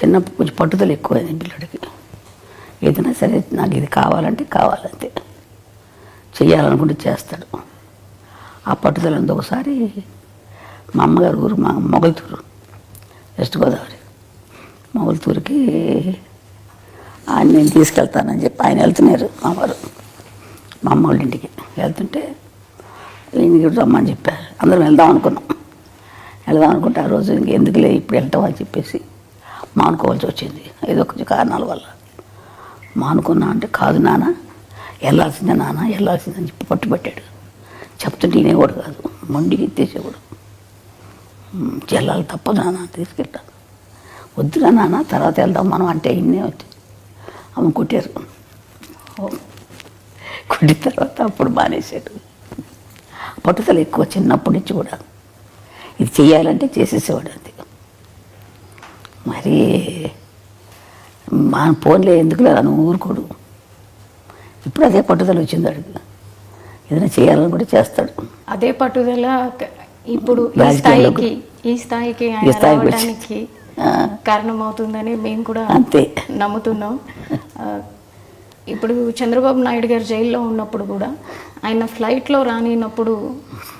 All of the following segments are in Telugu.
చిన్నప్పుడు కొంచెం పట్టుదల ఎక్కువైంది పిల్లడికి. ఏదైనా సరే నాకు ఇది కావాలంటే కావాలంతే, చెయ్యాలనుకుంటే చేస్తాడు. ఆ పట్టుదల ఉంది. ఒకసారి మా అమ్మగారు ఊరు మా మొగల్తూరు, వెస్ట్ గోదావరి. మొగల్తూరుకి ఆయన నేను తీసుకెళ్తానని చెప్పి ఆయన వెళ్తున్నారు. మా వారు మా అమ్మ వాళ్ళ ఇంటికి వెళ్తుంటే ఈయనకి రమ్మని చెప్పారు. అందరం వెళ్దాం అనుకున్నాం. వెళ్దాం అనుకుంటే ఆ రోజు ఇంకెందుకులే ఇప్పుడు వెళ్తాం అని చెప్పేసి మానుకోవాల్సి వచ్చింది. ఏదో కొంచెం కారణాల వల్ల మానుకున్నా. అంటే కాదు నాన్న, వెళ్ళాల్సిందే నాన్న, వెళ్ళాల్సిందని చెప్పి పట్టుబట్టాడు. చెప్తుంటే ఈయన కూడా కాదు, మొండికి ఎత్తేసేవాడు. వెళ్ళాలి, తప్పదు నాన్న, తీసుకెళ్తాను. వద్దురా నాన్న, తర్వాత వెళ్దాం మనం అంటే ఇన్నే వచ్చి అమ్మ కొట్టారు. కొట్టిన తర్వాత అప్పుడు మానేశాడు. పట్టుదల ఎక్కువ చిన్నప్పటి నుంచి కూడా. ఇది చెయ్యాలంటే చేసేసేవాడు అంతే. మరి మా ఫోన్లే ఎందుకులే నువ్వు ఊరుకోడు. ఇప్పుడు అదే పట్టుదల వచ్చింది అడుగు. ఏదైనా చేయాలని కూడా చేస్తాడు. అదే పట్టుదల ఇప్పుడు ఈ స్థాయికి రావడానికి కారణమవుతుందని మేము కూడా అంతే నమ్ముతున్నాం. ఇప్పుడు చంద్రబాబు నాయుడు గారు జైల్లో ఉన్నప్పుడు కూడా ఆయన ఫ్లైట్లో రానినప్పుడు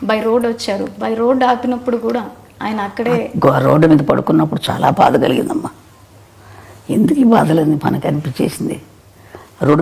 బై రోడ్ వచ్చారు. బై రోడ్ ఆపినప్పుడు కూడా ఆయన అక్కడే రోడ్డు మీద పడుకున్నప్పుడు చాలా బాధ కలిగిందమ్మా. ఎందుకు ఈ బాధలని మనకు అనిపించేసింది. రోడ్డు